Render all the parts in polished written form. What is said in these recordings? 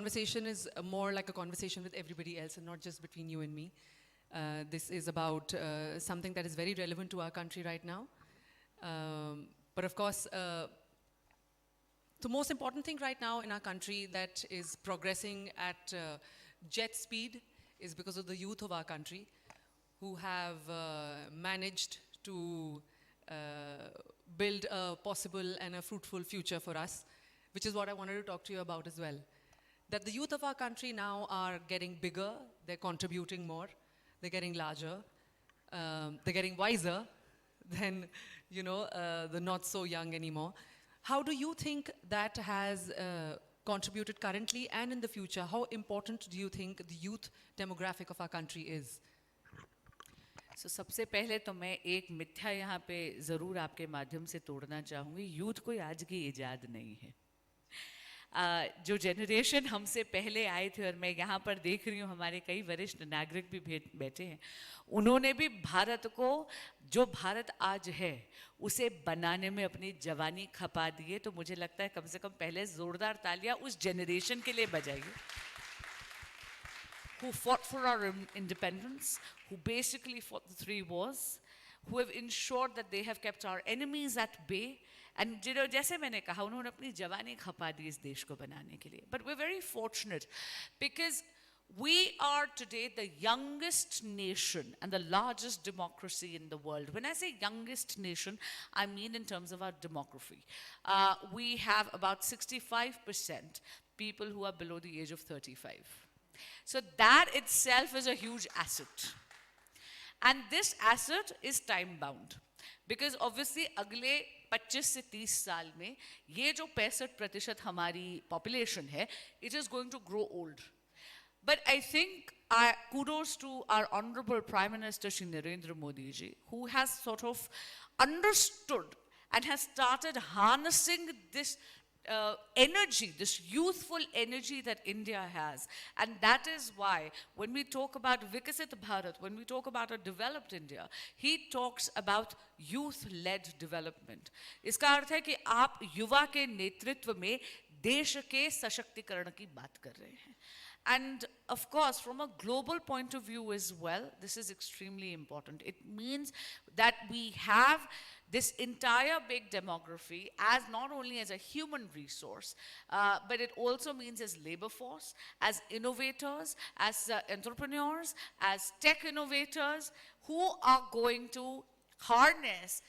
conversation is more like a conversation with everybody else and not just between you and me. This is about something that is very relevant to our country right now. But of course, the most important thing right now in our country that is progressing at jet speed is because of the youth of our country who have managed to build a possible and a fruitful future for us, which is what I wanted to talk to you about as well. That the youth of our country now are getting bigger, they're contributing more, they're getting larger, they're getting wiser than, the not so young anymore. How do you think that has contributed currently and in the future? How important do you think the youth demographic of our country is? So, सबसे पहले तो मैं एक मिथ्या यहाँ पे ज़रूर आपके माध्यम से तोड़ना चाहूँगी. यूथ कोई आज की इजाद नहीं है. जो जनरेशन हमसे पहले आए थे और मैं यहाँ पर देख रही हूँ हमारे कई वरिष्ठ नागरिक भी बैठे हैं, उन्होंने भी भारत को, जो भारत आज है, उसे बनाने में अपनी जवानी खपा दी है. तो मुझे लगता है कम से कम पहले जोरदार तालियां उस जनरेशन के लिए बजाइए who fought for our independence, who basically fought the 3 wars, who have ensured that they have kept our enemies at bay. And जैसे मैंने कहा, उन्होंने अपनी जवानी खपा दी इस देश को बनाने के लिए. But we're very fortunate because we are today the youngest nation and the largest democracy in the world. When I say youngest nation, I mean in terms of our demography. We have about 65% people who are below the age of 35. So that itself is a huge asset. And this asset is time bound. Because obviously अगले 25 से 30 साल में ये जो 65% हमारी population है, it is going to grow old. But I think kudos to our Honorable Prime Minister Shri Narendra Modi ji, who has sort of understood and has started harnessing this energy, this youthful energy that India has. And that is why when we talk about Vikasit Bharat, when we talk about a developed India, he talks about youth-led development. इसका अर्थ है कि आप युवा के नेतृत्व में देश के सशक्तिकरण की बात कर रहे हैं. And of course, from a global point of view as well, this is extremely important. It means that we have this entire big demography as not only as a human resource, but it also means as labor force, as innovators, as entrepreneurs, as tech innovators who are going to harness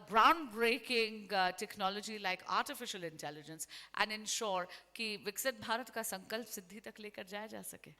groundbreaking technology like artificial intelligence and ensure कि विकसित भारत का संकल्प सिद्धि तक लेकर जाया जा सके.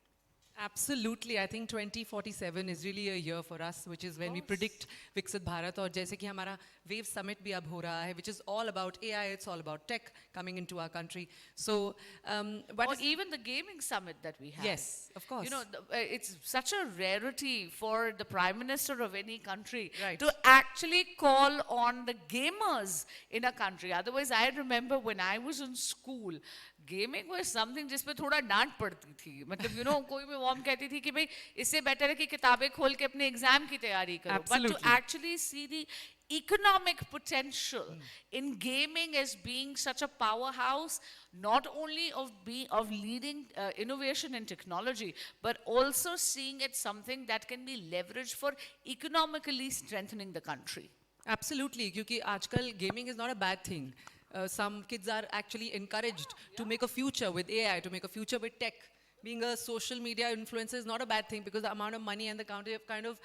Absolutely. I think 2047 is really a year for us, which is when we predict Viksit Bharat. और जैसे कि हमारा Wave Summit भी अब हो रहा है, which is all about AI, it's all about tech coming into our country. So, or even the gaming summit that we have. Yes, of course. It's such a rarity for the Prime Minister of any country right. to actually call on the gamers in a country. Otherwise, I remember when I was in school, gaming was something जिस पे थोड़ा डांट पड़ती थी. मतलब कोई भी mom कहती थी कि भाई इससे बेटर है कि किताबें खोल के अपने एग्जाम की तैयारी करो. Absolutely. But to actually see the economic potential in gaming as being such a powerhouse, not only of leading innovation and technology, but also seeing it something that can be leveraged for economically strengthening the country. Absolutely, क्योंकि आजकल gaming is not a bad thing. Some kids are actually encouraged to make a future with AI, to make a future with tech. Being a social media influencer is not a bad thing because the amount of money and the kind of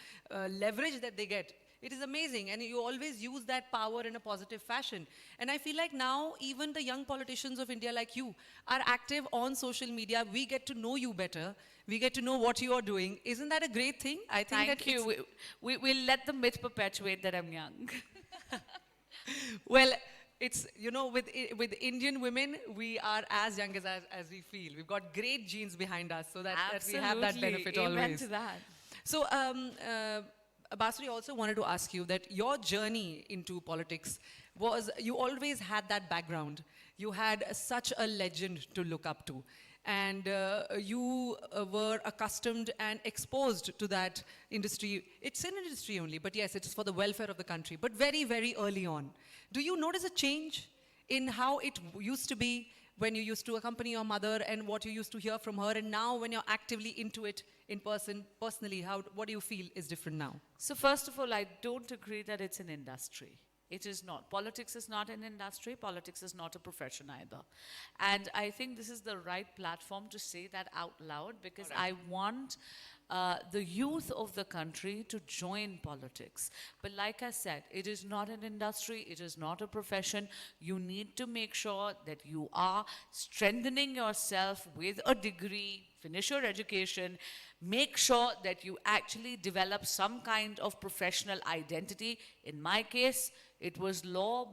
leverage that they get, it is amazing. And you always use that power in a positive fashion. And I feel like now even the young politicians of India like you are active on social media. We get to know you better. We get to know what you are doing. Isn't that a great thing? I think Thank you. We'll let the myth perpetuate that I'm young. Well, it's, with Indian women, we are as young as we feel. We've got great genes behind us, so that we have that benefit always. Amen to that. So, Basuri, also wanted to ask you that your journey into politics was, you always had that background. You had such a legend to look up to. And you were accustomed and exposed to that industry. It's an industry only, but yes, it's for the welfare of the country, but very, very early on. Do you notice a change in how it used to be when you used to accompany your mother and what you used to hear from her, and now when you're actively into it in person, personally, what do you feel is different now? So first of all, I don't agree that it's an industry. It is not. Politics is not an industry. Politics is not a profession either. And I think this is the right platform to say that out loud, because I want the youth of the country to join politics. But like I said, it is not an industry. It is not a profession. You need to make sure that you are strengthening yourself with a degree, finish your education, make sure that you actually develop some kind of professional identity. In my case, it was law.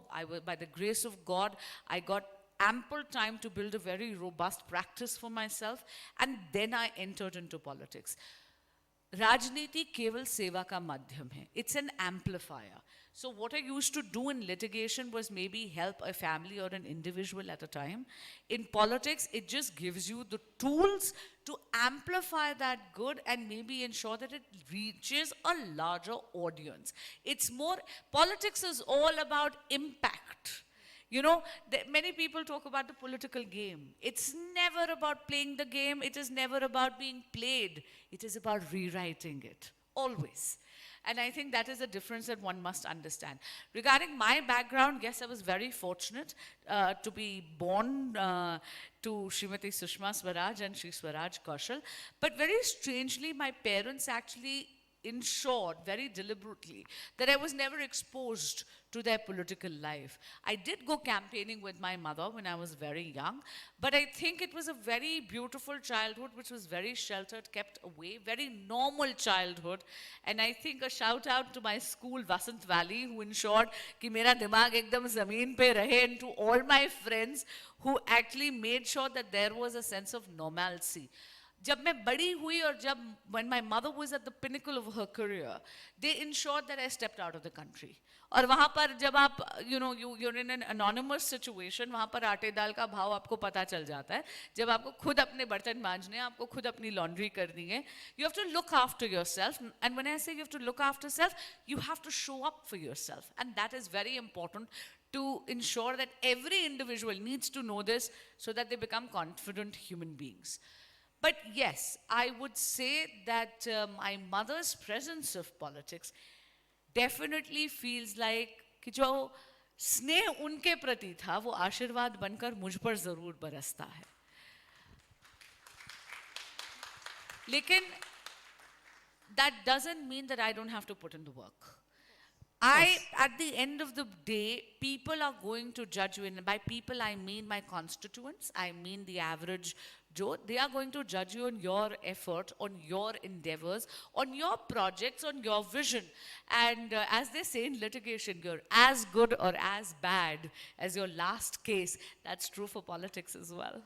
By the grace of God, I got ample time to build a very robust practice for myself, and then I entered into politics. राजनीति केवल सेवा का माध्यम है. It's an amplifier. So what I used to do in litigation was maybe help a family or an individual at a time. In politics, it just gives you the tools to amplify that good and maybe ensure that it reaches a larger audience. It's more, politics is all about impact. You know, many people talk about the political game. It's never about playing the game. It is never about being played. It is about rewriting it, always. And I think that is a difference that one must understand. Regarding my background, yes, I was very fortunate to be born to Srimati Sushma Swaraj and Shri Swaraj Kaushal. But very strangely, my parents actually ensured very deliberately that I was never exposed to their political life. I did go campaigning with my mother when I was very young, but I think it was a very beautiful childhood which was very sheltered, kept away, very normal childhood. And I think a shout out to my school, Vasant Valley, who ensured कि मेरा दिमाग एकदम ज़मीन पे रहे, and to all my friends who actually made sure that there was a sense of normalcy. जब मैं बड़ी हुई और जब when my mother was at the pinnacle of her career, they ensured that I stepped out of the country. और वहाँ पर जब आप you're in an anonymous situation, वहाँ पर आटे दाल का भाव आपको पता चल जाता है. जब आपको खुद अपने बर्तन मांजने हैं, आपको खुद अपनी laundry करनी है, you have to look after yourself. And when I say you have to look after self, you have to show up for yourself. And that is very important to ensure that every individual needs to know this so that they become confident human beings. But yes, I would say that my mother's presence of politics definitely feels like कि जो स्नेह उनके प्रति था वो आशीर्वाद बनकर मुझ पर जरूर बरसता है. लेकिन that doesn't mean that I don't have to put in the work. At the end of the day, people are going to judge you, and by people I mean my constituents, I mean the average Joe. They are going to judge you on your effort, on your endeavors, on your projects, on your vision. And as they say in litigation, you're as good or as bad as your last case. That's true for politics as well.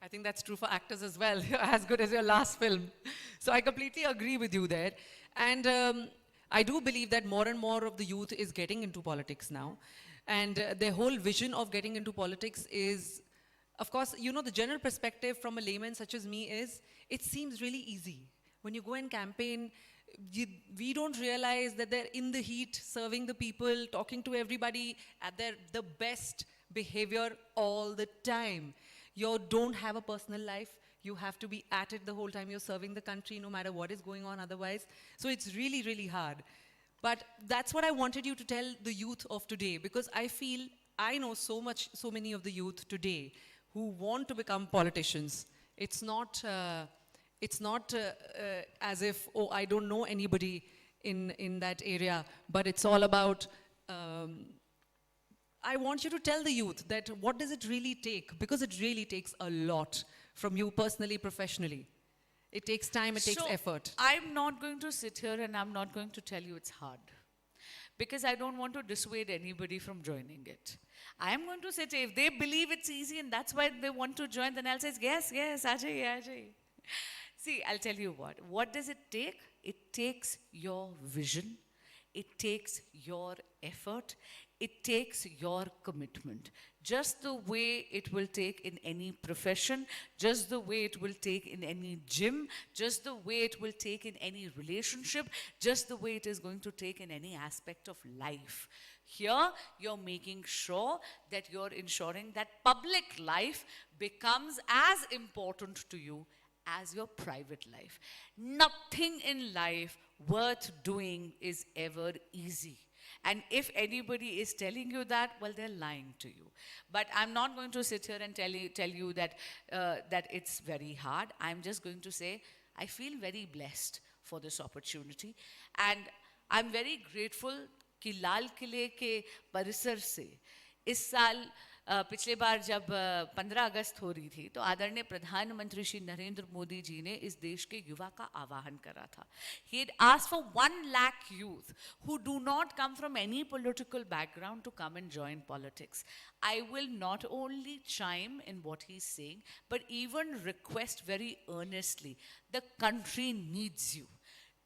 I think that's true for actors as well. As good as your last film. So I completely agree with you there. And I do believe that more and more of the youth is getting into politics now. And their whole vision of getting into politics is, of course, the general perspective from a layman such as me is, it seems really easy. When you go and campaign, we don't realize that they're in the heat, serving the people, talking to everybody at the best behavior all the time. You don't have a personal life. You have to be at it the whole time. You're serving the country no matter what is going on otherwise. So it's really, really hard. But that's what I wanted you to tell the youth of today, because I know so many of the youth today who want to become politicians. It's not as if, oh, I don't know anybody in that area, but it's all about, I want you to tell the youth that what does it really take? Because it really takes a lot from you personally, professionally. It takes time, it takes effort. I'm not going to sit here and I'm not going to tell you it's hard, because I don't want to dissuade anybody from joining it. I'm going to say, if they believe it's easy and that's why they want to join, then I'll say, yes, Ajay. See, I'll tell you what. What does it take? It takes your vision. It takes your effort. It takes your commitment. Just the way it will take in any profession, just the way it will take in any gym, just the way it will take in any relationship, just the way it is going to take in any aspect of life. Here, you're making sure that you're ensuring that public life becomes as important to you as your private life. Nothing in life worth doing is ever easy. And if anybody is telling you that, well, they're lying to you. But I'm not going to sit here and tell you that, that it's very hard. I'm just going to say, I feel very blessed for this opportunity. And I'm very grateful कि लाल किले के परिसर से इस साल पिछले बार जब 15 अगस्त हो रही थी तो आदरणीय प्रधानमंत्री श्री नरेंद्र मोदी जी ने इस देश के युवा का आह्वान करा था. He had asked for 1 lakh youth who do not come from any political background to come and join politics. I will not only chime in what he's saying, but even request very earnestly, the country needs you.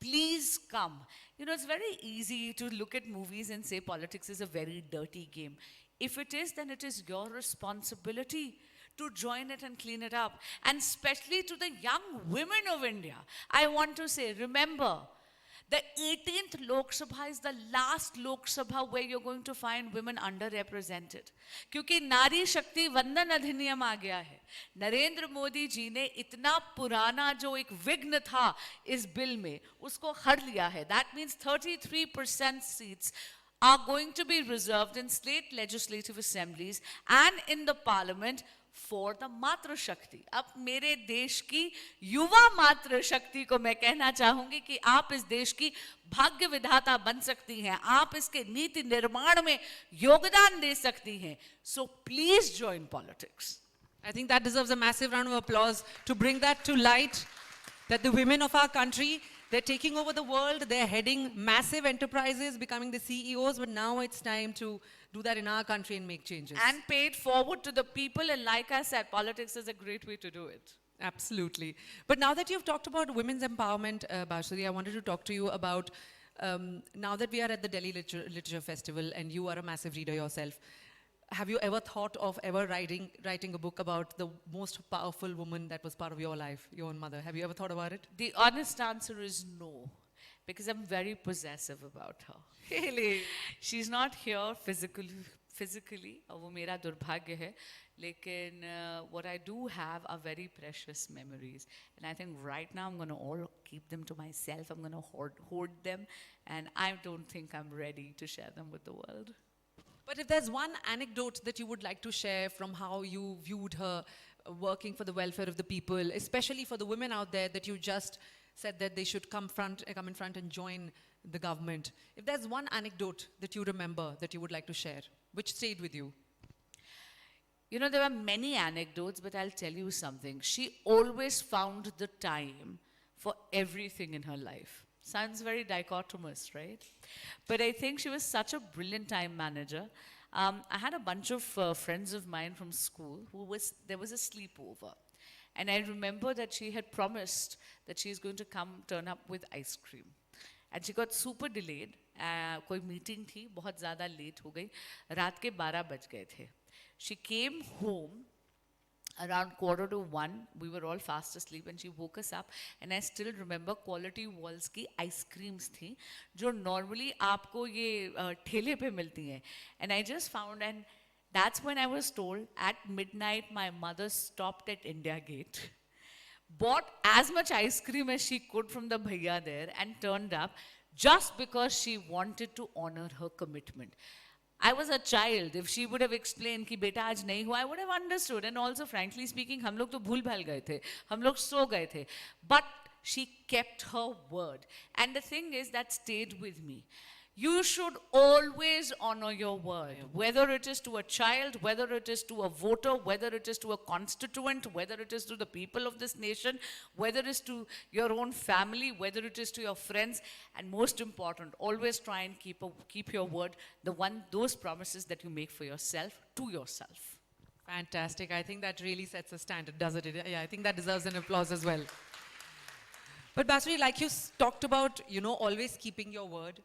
Please come. You know, it's very easy to look at movies and say politics is a very dirty game. If it is, then it is your responsibility to join it and clean it up. And especially to the young women of India, I want to say, remember, the 18th Lok Sabha is the last Lok Sabha where you're going to find women underrepresented. क्योंकि नारी शक्ति वंदन अधिनियम आ गया है. नरेंद्र मोदी जी ने इतना पुराना जो एक विघ्न था इस बिल में उसको हर लिया है. That means 33% seats are going to be reserved in state legislative assemblies and in the parliament for the मातृ शक्ति. अब मेरे देश की युवा मातृ शक्ति को मैं कहना चाहूंगी कि आप इस देश की भाग्य विधाता बन सकती हैं, आप इसके नीति निर्माण में योगदान दे सकती हैं. So please join politics. I think that deserves a massive round of applause to bring that to light, that the women of our country, they're taking over the world, they're heading massive enterprises, becoming the CEOs, but now it's time to do that in our country and make changes. And pay it forward to the people, and like I said, politics is a great way to do it. Absolutely. But now that you've talked about women's empowerment, Bashri, I wanted to talk to you about, now that we are at the Delhi Literature Festival and you are a massive reader yourself, have you ever thought of ever writing a book about the most powerful woman that was part of your life, your own mother? Have you ever thought about it? The honest answer is no, because I'm very possessive about her. Really? She's not here physically, वो मेरा दुर्भाग्य है. लेकिन what I do have are very precious memories. And I think right now I'm going to all keep them to myself. I'm going to hoard them. And I don't think I'm ready to share them with the world. But if there's one anecdote that you would like to share from how you viewed her working for the welfare of the people, especially for the women out there that you just said that they should come in front and join the government. If there's one anecdote that you remember that you would like to share, which stayed with you? You know, there are many anecdotes, but I'll tell you something. She always found the time for everything in her life. Sounds very dichotomous, right? But I think she was such a brilliant time manager. I had a bunch of friends of mine from school there was a sleepover. And I remember that she had promised that she's going to turn up with ice cream. And she got super delayed. कोई meeting थी, बहुत ज़्यादा late हो गई. रात के 12 बज गए थे. She came home around 1:45. We were all fast asleep and she woke us up. And I still remember Quality Walls की ice creams थी, जो normally आपको ये ठेले पे मिलती हैं. And I just found, and that's when I was told at midnight my mother stopped at India Gate, bought as much ice cream as she could from the bhaiya there and turned up just because she wanted to honor her commitment. I was a child. If she would have explained कि बेटा आज नहीं हुआ, I would have understood. And also, frankly speaking, हम लोग तो भूल भाल गए थे, हम लोग सो गए थे. But she kept her word. And the thing is that stayed with me. You should always honor your word, whether it is to a child, whether it is to a voter, whether it is to a constituent, whether it is to the people of this nation, whether it is to your own family, whether it is to your friends, and most important, always try and keep your word, those promises that you make for yourself, to yourself. Fantastic. I think that really sets a standard, doesn't it? Yeah, I think that deserves an applause as well. But Basri, like you talked about, always keeping your word.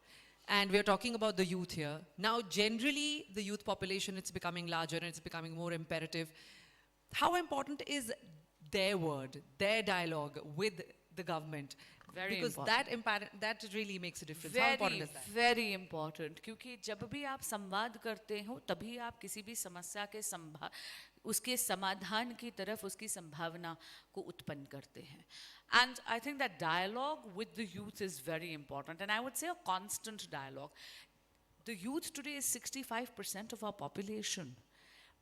And we're talking about the youth here. Now, generally, the youth population, it's becoming larger and it's becoming more imperative. How important is their word, their dialogue with the government? Very because that really makes a difference. How important is that? very important. क्योंकि जब भी आप संवाद करते हो तभी आप किसी भी समस्या के उसके समाधान की तरफ उसकी संभावना को उत्पन्न करते हैं. And I think that dialogue with the youth is very important, and I would say a constant dialogue. The youth today is 65% of our population.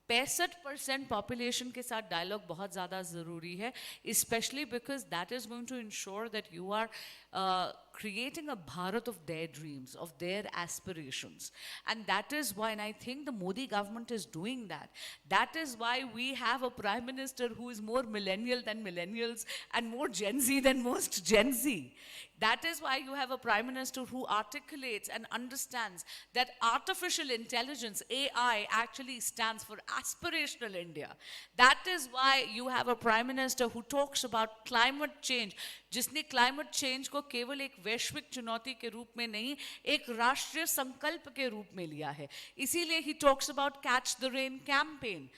65% population के साथ dialogue बहुत ज़्यादा ज़रूरी है, especially because that is going to ensure that you are creating a Bharat of their dreams, of their aspirations. And that is why, and I think the Modi government is doing that. That is why we have a Prime Minister who is more millennial than millennials and more Gen Z than most Gen Z. That is why you have a Prime Minister who articulates and understands that artificial intelligence, AI, actually stands for aspirational India. That is why you have a Prime Minister who talks about climate change, जिसने climate change को केवल एक वैश्विक चुनौती के रूप में नहीं, एक राष्ट्रीय संकल्प के रूप में लिया है. इसीलिए he talks about Catch the Rain campaign.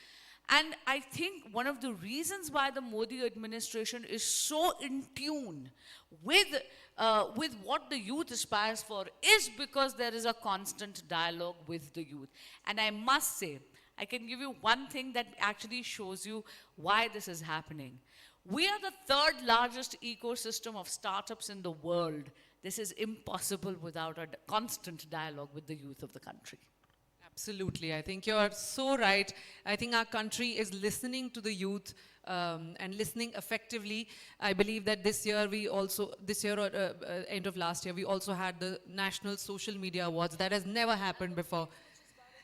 And I think one of the reasons why the Modi administration is so in tune with what the youth aspires for is because there is a constant dialogue with the youth. And I must say, I can give you one thing that actually shows you why this is happening. We are the third largest ecosystem of startups in the world. This is impossible without a constant dialogue with the youth of the country. Absolutely. I think you're so right. I think our country is listening to the youth and listening effectively. I believe that this year or end of last year, we also had the National Social Media Awards. That has never happened before.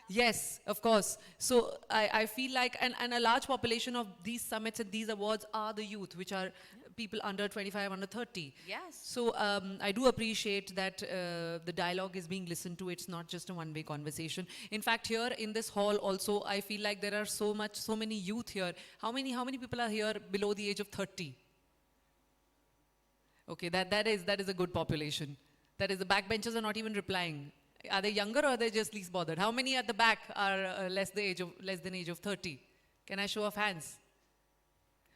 Yes, of course. So I feel like, and a large population of these summits and these awards are the youth, which are people under 25, under 30. Yes. So I do appreciate that the dialogue is being listened to. It's not just a one-way conversation. In fact, here in this hall also, I feel like there are so many youth here. How many people are here below the age of 30? Okay, that is a good population. That is, the backbenchers are not even replying. Are they younger or are they just least bothered? How many at the back are less than age of 30? Can I show of hands?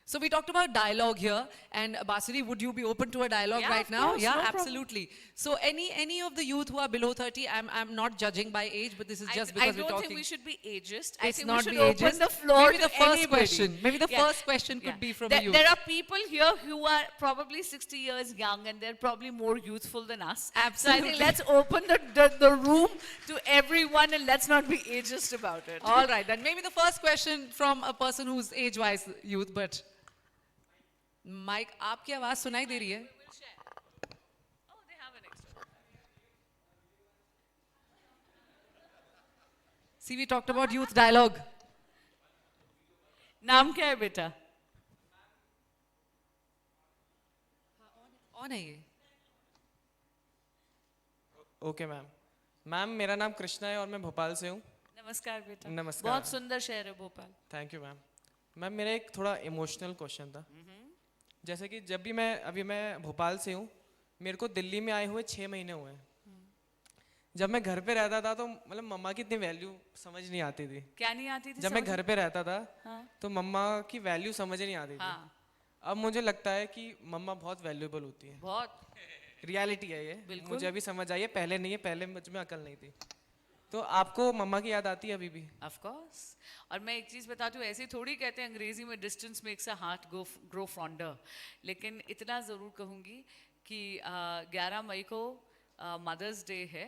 So we talked about dialogue here, and Basuri, would you be open to a dialogue right now? Course, Yeah, no absolutely. So any of the youth who are below 30, I'm not judging by age, but this is just because we're talking. I don't think we should be ageist. I It's think not we should be open ageist. the floor Maybe the to first anybody. question. Maybe the first question could be from you. There are people here who are probably 60 years young, and they're probably more youthful than us. Absolutely. So I think let's open the room to everyone, and let's not be ageist about it. All right, then maybe the first question from a person who's age-wise youth, but Mike, आपकी आवाज सुनाई दे रही है? Oh, they have an extra. See, we talked about youth dialogue. नाम क्या है बेटा? On है ये. ओके मैम मेरा नाम कृष्णा है और मैं भोपाल से हूँ. नमस्कार बेटा. नमस्कार. बहुत सुंदर शहर है भोपाल. थैंक यू मैम मेरा एक थोड़ा इमोशनल क्वेश्चन था. जैसे कि जब भी मैं भोपाल से हूँ, मेरे को दिल्ली में आए हुए 6 महीने हुए हैं. जब मैं घर पे रहता था तो मतलब मम्मा की इतनी वैल्यू समझ नहीं आती थी. क्या नहीं आती थी? जब मैं घर पे रहता था हाँ. तो मम्मा की वैल्यू समझ नहीं आती थी. हाँ. अब मुझे लगता है कि मम्मा बहुत वैल्यूएबल होती है. बहुत. रियलिटी है ये. बिल्कुल. मुझे अभी समझ आई है, पहले नहीं है, पहले मुझ में अकल नहीं थी. तो आपको मम्मा की याद आती है अभी भी? Of course. और मैं एक चीज़ बताती हूँ, ऐसे थोड़ी कहते हैं अंग्रेजी में distance makes a heart grow fonder. लेकिन इतना ज़रूर कहूँगी कि 11 मई को मदर्स डे है.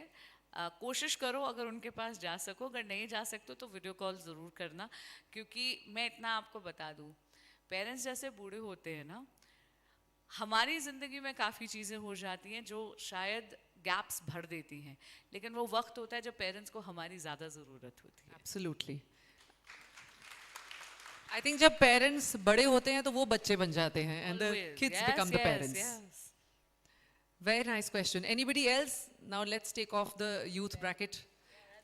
कोशिश करो अगर उनके पास जा सको, अगर नहीं जा सकते तो वीडियो कॉल ज़रूर करना. क्योंकि मैं इतना आपको बता दूँ, पेरेंट्स जैसे बूढ़े होते हैं ना, हमारी ज़िंदगी में काफ़ी चीज़ें हो जाती हैं जो शायद गैप्स भर देती हैं, लेकिन वो वक्त होता है जब पेरेंट्स को हमारी ज़्यादा ज़रूरत होती है. Absolutely. I think जब पेरेंट्स बड़े होते हैं तो वो बच्चे बन जाते हैं and the Always. kids Yes, become the yes, parents. yes. Very nice question. Anybody else? Now let's take off the youth bracket.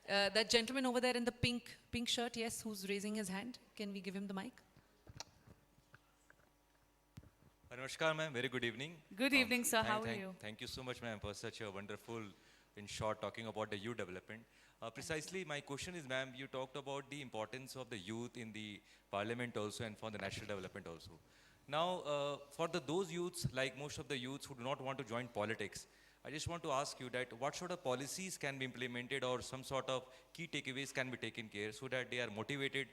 That gentleman over there in the pink shirt, yes, who's raising his hand? Can we give him the mic? Namaskar, ma'am. Very good evening. Good evening, sir. How are you? Thank you so much, ma'am, for such a wonderful, in short, talking about the youth development. Precisely, my question is, ma'am, you talked about the importance of the youth in the parliament also and for the national development also. Now, for those youths, like most of the youths who do not want to join politics, I just want to ask you that what sort of policies can be implemented or some sort of key takeaways can be taken care so that they are motivated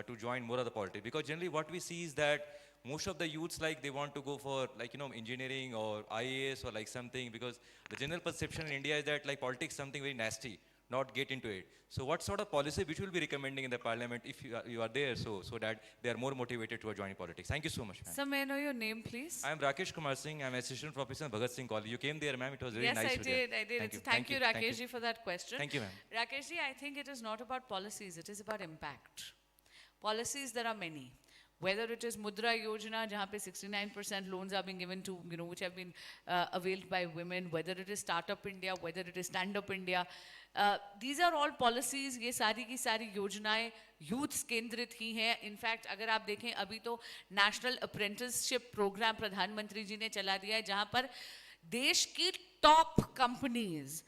to join more of the politics? Because generally what we see is that most of the youths, like, they want to go for, like, engineering or IAS or like something, because the general perception in India is that like politics is something very nasty, not get into it. So what sort of policy which will be recommending in the parliament if you are there, so that they are more motivated to join politics? Thank you so much, ma'am. Sir, may I know your name, please? I am Rakesh Kumar Singh. I am assistant professor in Bhagat Singh College. You came there, ma'am. It was very Yes, nice. I to there. did. I did. Thank you. Thank you, Thank Rakesh ji, for that question. Thank you, ma'am. Rakesh ji, I think it is not about policies. It is about impact. Policies, there are many. Whether it is Mudra Yojana, jahan pe 69% loans are being given to, which have been availed by women, whether it is Startup India, whether it is Stand Up India, these are all policies. ये सारी की सारी योजनाएं youths केंद्रित ही हैं. In fact अगर आप देखें अभी तो नेशनल अप्रेंटिसशिप प्रोग्राम प्रधानमंत्री जी ने चला दिया है, जहां पर देश की टॉप कंपनीज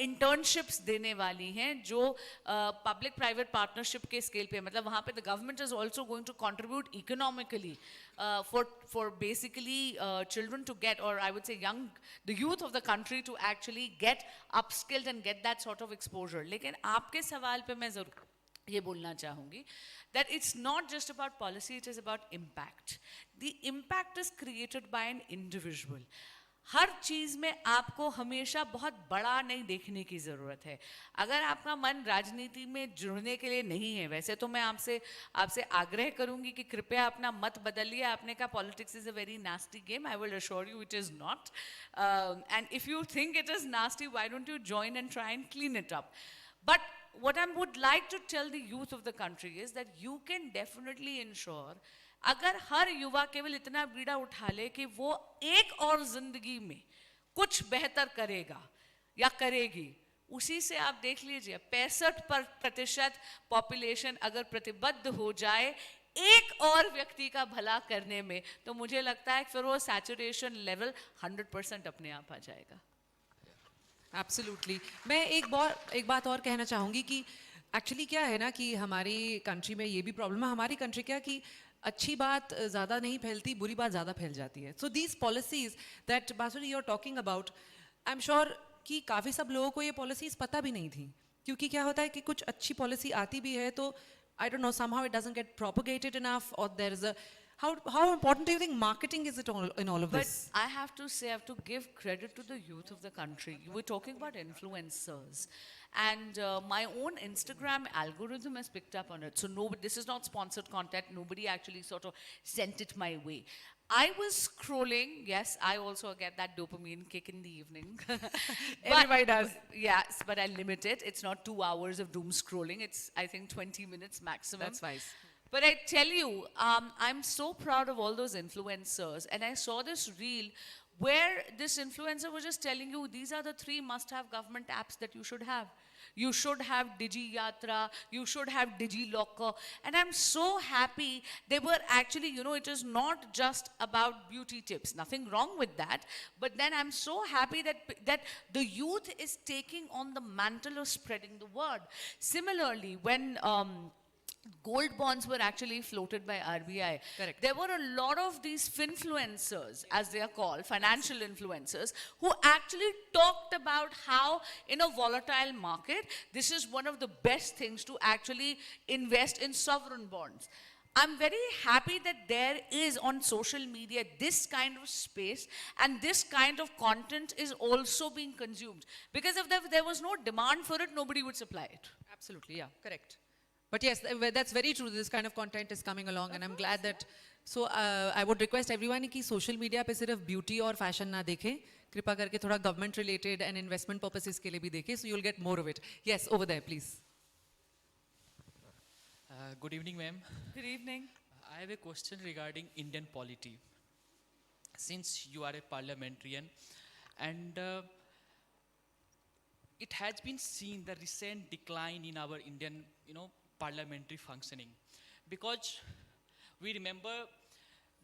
इंटर्नशिप्स देने वाली हैं, जो पब्लिक प्राइवेट पार्टनरशिप के स्केल पे, मतलब वहाँ पे the government is also going to contribute economically for basically children to get, or I would say the youth of the country to actually get upskilled and get that sort of exposure. लेकिन आपके सवाल पे मैं जरूर ये बोलना चाहूँगी that it's not just about policy, it is about impact. The impact is created by an individual. हर चीज़ में आपको हमेशा बहुत बड़ा नहीं देखने की ज़रूरत है. अगर आपका मन राजनीति में जुड़ने के लिए नहीं है, वैसे तो मैं आपसे आग्रह करूंगी कि कृपया अपना मत बदलिए. आपने कहा politics is a very nasty game. I will assure you it is not. And if you think it is nasty, why don't you join and try and clean it up. But what I would like to tell the youth of the country is that you can definitely ensure, अगर हर युवा केवल इतना बीड़ा उठा ले कि वो एक और जिंदगी में कुछ बेहतर करेगा या करेगी, उसी से आप देख लीजिए 65% पॉपुलेशन अगर प्रतिबद्ध हो जाए एक और व्यक्ति का भला करने में, तो मुझे लगता है फिर वो सैचुरेशन लेवल 100% अपने आप आ जाएगा. एब्सोल्युटली. मैं एक बात और कहना चाहूँगी कि एक्चुअली क्या है ना कि हमारी कंट्री में ये भी प्रॉब्लम है. हमारी कंट्री क्या कि अच्छी बात ज़्यादा नहीं फैलती, बुरी बात ज़्यादा फैल जाती है. So these policies that Bansuri you are talking about, I am sure कि काफ़ी सब लोगों को ये पॉलिसीज़ पता भी नहीं थी. क्योंकि क्या होता है कि कुछ अच्छी पॉलिसी आती भी है तो I don't know, somehow it doesn't get propagated enough, और there is a how important do you think marketing is it all, in all of But this? I have to say, I have to give credit to the youth of the country. You were talking about influencers. And my own Instagram algorithm has picked up on it. So this is not sponsored content. Nobody actually sort of sent it my way. I was scrolling. Yes, I also get that dopamine kick in the evening. Everybody does. Yes, but I limit it. It's not 2 hours of doom scrolling. It's, I think, 20 minutes maximum. That's wise. But I tell you, I'm so proud of all those influencers. And I saw this reel where this influencer was just telling you, these are the 3 must-have government apps that you should have. You should have Digi Yatra, you should have Digi Locker. And I'm so happy they were actually, it is not just about beauty tips. Nothing wrong with that. But then I'm so happy that the youth is taking on the mantle of spreading the word. Similarly, when gold bonds were actually floated by RBI. Correct. There were a lot of these finfluencers, as they are called, financial influencers, who actually talked about how in a volatile market, this is one of the best things to actually invest in sovereign bonds. I'm very happy that there is on social media this kind of space, and this kind of content is also being consumed. Because if there was no demand for it, nobody would supply it. Absolutely, yeah, correct. But yes, that's very true. This kind of content is coming along, and I'm glad that. So I would request everyone कि social media पे सिर्फ beauty और fashion ना देखें. कृपा करके थोड़ा government related and investment purposes के लिए भी देखें. So you'll get more of it. Yes, over there, please. Good evening, ma'am. Good evening. I have a question regarding Indian polity. Since you are a parliamentarian, and it has been seen the recent decline in our Indian, parliamentary functioning, because we remember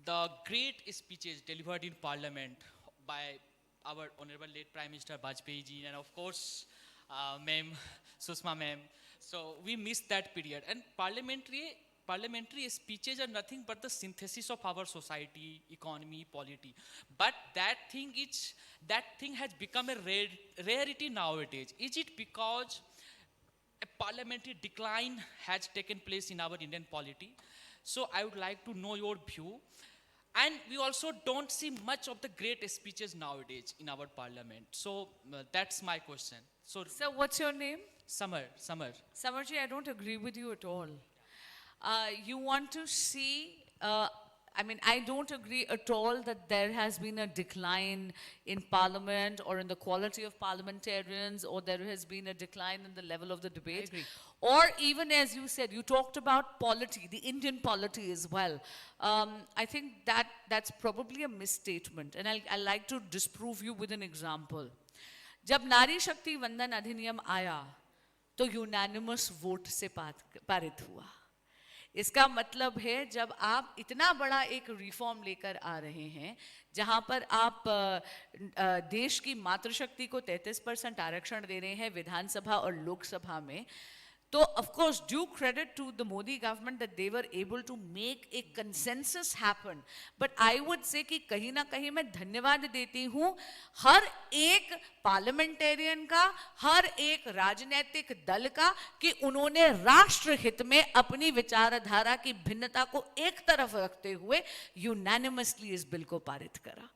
the great speeches delivered in parliament by our honorable late Prime Minister Vajpayee ji, and of course, ma'am, Sushma ma'am. So we missed that period. And parliamentary parliamentary speeches are nothing but the synthesis of our society, economy, polity. But that thing has become a rarity nowadays. Is it because a parliamentary decline has taken place in our Indian polity? So I would like to know your view. And we also don't see much of the great speeches nowadays in our parliament. So that's my question. So So what's your name? Samar. Samarji, I don't agree with you at all. You want to see, I don't agree at all that there has been a decline in parliament or in the quality of parliamentarians, or there has been a decline in the level of the debate. agree. Or even as you said, you talked about polity, the Indian polity as well. I think that's probably a misstatement, and I'll like to disprove you with an example. जब नारी शक्ति वंदन अधिनियम आया तो unanimous vote से पारित हुआ. इसका मतलब है जब आप इतना बड़ा एक रिफॉर्म लेकर आ रहे हैं जहां पर आप देश की मातृशक्ति को 33% आरक्षण दे रहे हैं विधानसभा और लोकसभा में, तो of course due credit to the Modi government that they were able to make a consensus happen. But I would say कि कहीं ना कहीं मैं धन्यवाद देती हूँ हर एक पार्लियामेंटेरियन का, हर एक राजनीतिक दल का, कि उन्होंने राष्ट्र हित में अपनी विचारधारा की भिन्नता को एक तरफ रखते हुए यूनानिमसली इस बिल को पारित करा.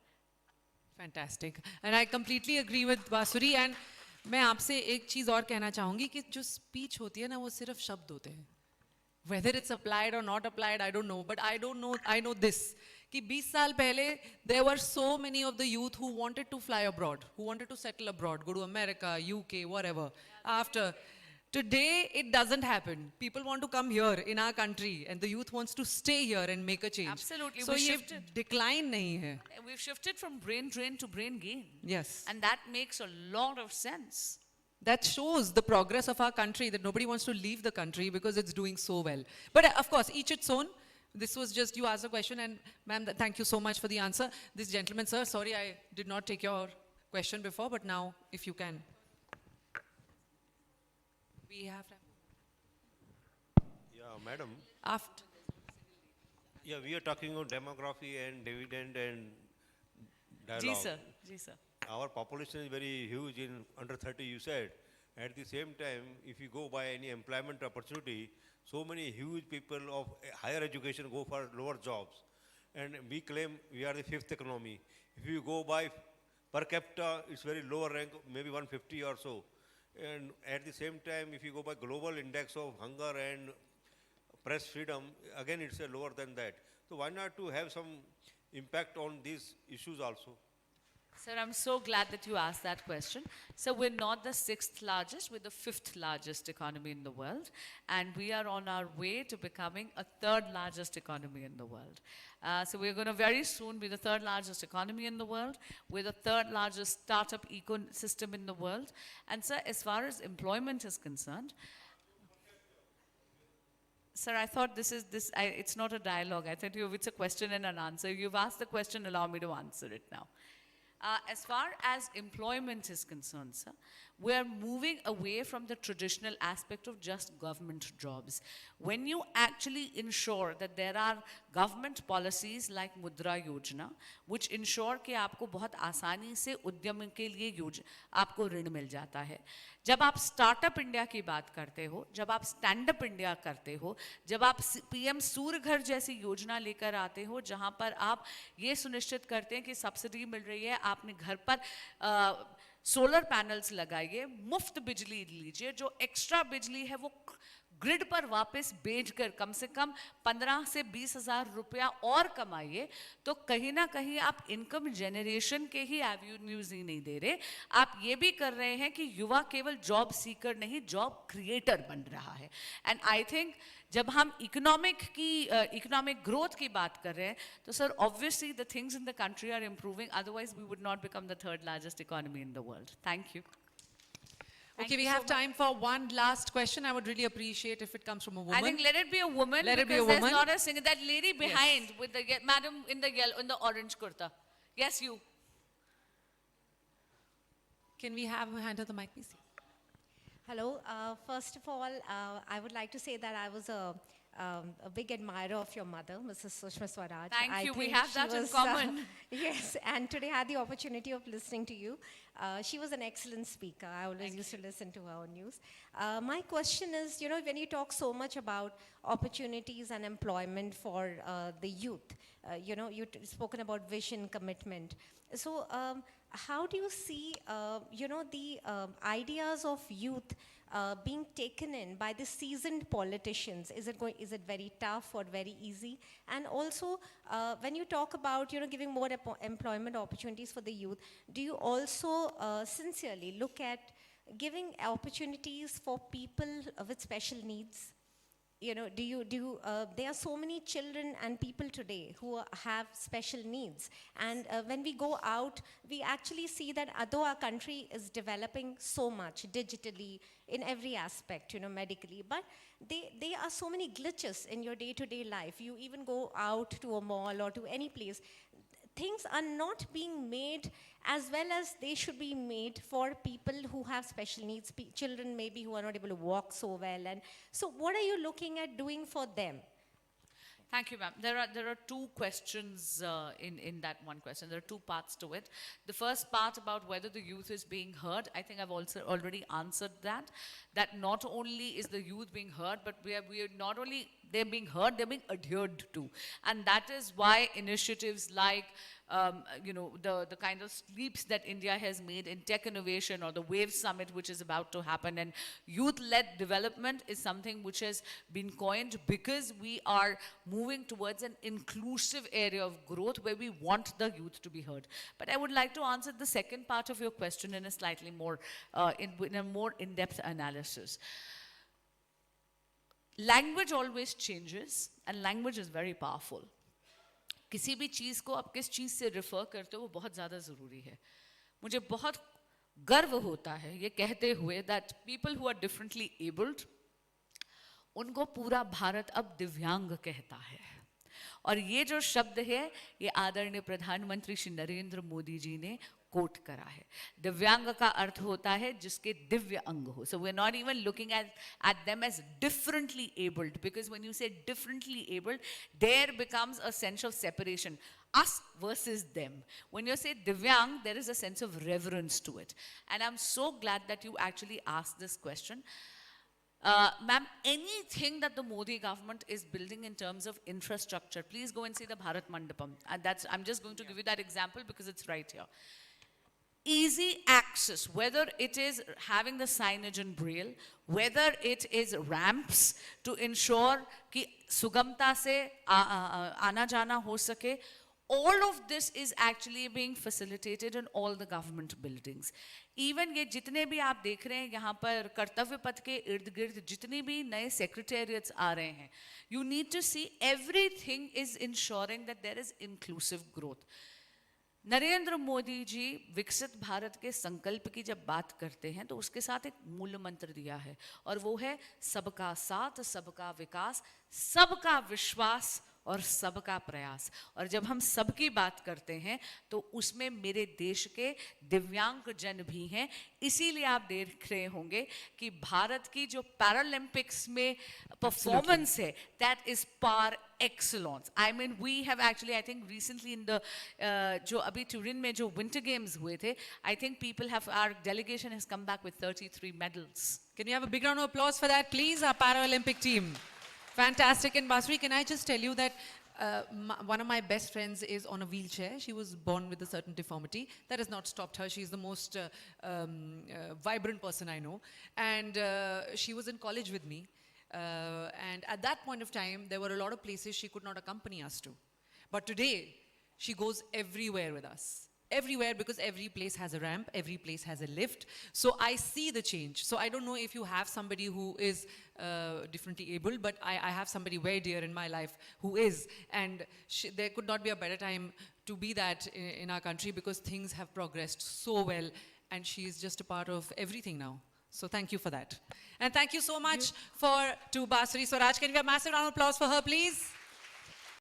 Fantastic. And I completely agree with Vasuri. And मैं आपसे एक चीज और कहना चाहूंगी कि जो स्पीच होती है ना, वो सिर्फ शब्द होते हैं. Whether it's applied or not applied, I don't know. But I know this. कि 20 साल पहले there were so many of the youth who wanted to fly abroad, who wanted to settle abroad, go to America, UK, whatever. After today, it doesn't happen. People want to come here in our country, and the youth wants to stay here and make a change. Absolutely. So We ये shifted. decline नहीं है. We've shifted from brain drain to brain gain. Yes. And that makes a lot of sense. That shows the progress of our country, that nobody wants to leave the country because it's doing so well. But of course, each its own. This was just, you asked a question, and ma'am, thank you so much for the answer. This gentleman, sir, sorry I did not take your question before, but now, if you can. We have time. Yeah, madam. After. Yeah, we are talking about demography and dividend and Ji dialogue. sir, ji sir. Our population is very huge in under 30, you said. At the same time, if you go by any employment opportunity, so many huge people of higher education go for lower jobs. And we claim we are the fifth economy. If you go by per capita, it's very lower rank, maybe 150 or so. And at the same time, if you go by global index of hunger and press freedom, again it's a lower than that. So why not to have some impact on these issues also? Sir, I'm so glad that you asked that question. So we're not the 6th largest, we're the 5th largest economy in the world. And we are on our way to becoming a 3rd largest economy in the world. So we're going to very soon be the 3rd largest economy in the world. We're the 3rd largest startup ecosystem in the world. And sir, as far as employment is concerned, sir, I thought it's not a dialogue. I thought it's a question and an answer. You've asked the question, allow me to answer it now. As far as employment is concerned, sir, we're moving away from the traditional aspect of just government jobs. When you actually ensure that there are government policies like Mudra Yojana, which ensure कि आपको बहुत आसानी से उद्यम के लिए आपको ऋण मिल जाता है. जब आप स्टार्टअप इंडिया की बात करते हो, जब आप स्टैंड अप इंडिया करते हो, जब आप पीएम सूर्य घर जैसी योजना लेकर आते हो जहां पर आप ये सुनिश्चित करते हैं कि सब्सिडी मिल रही है, आपने घर पर सोलर पैनल्स लगाइए, मुफ्त बिजली लीजिए, जो एक्स्ट्रा बिजली है वो ग्रिड पर वापस बेचकर कम से कम 15 से 20 हजार रुपया और कमाइए, तो कहीं ना कहीं आप इनकम जनरेशन के ही एवेन्यूज ही नहीं दे रहे, आप ये भी कर रहे हैं कि युवा केवल जॉब सीकर नहीं, जॉब क्रिएटर बन रहा है. एंड आई थिंक जब हम इकोनॉमिक ग्रोथ की बात कर रहे हैं, तो sir obviously the things in the country are improving, otherwise we would not become the 3rd largest economy in the world. Thank you. Okay, we have time for one last question. I would really appreciate if it comes from a woman. I think let it be a woman. Let it be a because woman. There's not a singer. That lady behind with the madam in the yellow, in the orange kurta. Yes, you. Can we have her hand on the mic, please? Hello. First of all, I would like to say that I was a a big admirer of your mother, Mrs. Sushma Swaraj. Thank I you. We think have she that in was, common. yes, and today I had the opportunity of listening to you. She was an excellent speaker. I always used to listen to her on news. My question is, when you talk so much about opportunities and employment for the youth, you've spoken about vision, commitment. So how do you see, the ideas of youth being taken in by the seasoned politicians? Is it very tough or very easy? And also, when you talk about, giving more employment opportunities for the youth, do you also sincerely look at giving opportunities for people with special needs? There are so many children and people today who have special needs. And when we go out, we actually see that although our country is developing so much digitally in every aspect, medically, but there are so many glitches in your day-to-day life. You even go out to a mall or to any place, things are not being made as well as they should be made for people who have special needs, children maybe who are not able to walk so well. And so what are you looking at doing for them? Thank you, ma'am. There are two questions in that one question. There are two parts to it. The first part about whether the youth is being heard, I think I've also already answered that. That not only is the youth being heard, but we are not only they're being heard, they're being adhered to. And that is why initiatives like the kind of leaps that India has made in tech innovation, or the WAVE Summit, which is about to happen, and youth-led development is something which has been coined because we are moving towards an inclusive area of growth where we want the youth to be heard. But I would like to answer the second part of your question in a slightly more, in a more in-depth analysis. Language always changes, and language is very powerful. किसी भी चीज़ को आप किस चीज़ से refer करते हो वो बहुत ज़्यादा ज़रूरी है. मुझे बहुत गर्व होता है ये कहते हुए that people who are differently abled, उनको पूरा भारत अब दिव्यांग कहता है. और ये जो शब्द है ये आदरणीय प्रधानमंत्री श्री नरेंद्र मोदी जी ने कोट करा है. दिव्यांग का अर्थ होता है जिसके दिव्य अंग हो. So we're not even looking at them as differently abled, because when you say differently abled, there becomes a sense of separation. Us versus them. When you say divyang, there is a sense of reverence to it. And I'm so glad that you actually asked this question. Ma'am, anything that the Modi government is building in terms of infrastructure, please go and see the Bharat Mandapam. And I'm just going to give you that example because it's right here. Easy access, whether it is having the signage in Braille, whether it is ramps to ensure कि सुगमता से आना जाना हो सके, all of this is actually being facilitated in all the government buildings. Even ये जितने भी आप देख रहे हैं यहाँ पर कर्तव्य पथ के इर्द गिर्द जितनी भी नए secretariats आ रहे हैं, you need to see everything is ensuring that there is inclusive growth. Narendra Modi ji विकसित भारत के संकल्प की जब बात करते हैं तो उसके साथ एक मूल मंत्र दिया है, और वो है सबका साथ, सबका विकास, सबका विश्वास और सबका प्रयास. और जब हम सबकी बात करते हैं तो उसमें मेरे देश के दिव्यांग जन भी हैं. इसीलिए आप देख रहे होंगे कि भारत की जो पैरालंपिक्स में परफॉर्मेंस है, that is par excellence. I mean, we have actually, I think recently in the जो अभी Turin में जो winter games हुए थे, I think our delegation has come back with 33 medals. Can you have a big round of applause for that, please, our Paralympic team? Fantastic. And Basri, can I just tell you that one of my best friends is on a wheelchair. She was born with a certain deformity. That has not stopped her. She's the most vibrant person I know. And she was in college with me. And at that point of time, there were a lot of places she could not accompany us to. But today, she goes everywhere with us. Everywhere, because every place has a ramp, every place has a lift. So I see the change. So I don't know if you have somebody who is differently abled, but I have somebody very dear in my life who is. And there could not be a better time to be that in our country, because things have progressed so well. And she is just a part of everything now. So thank you for that. And thank you so much to Basri Swaraj. Can we have a massive round of applause for her, please?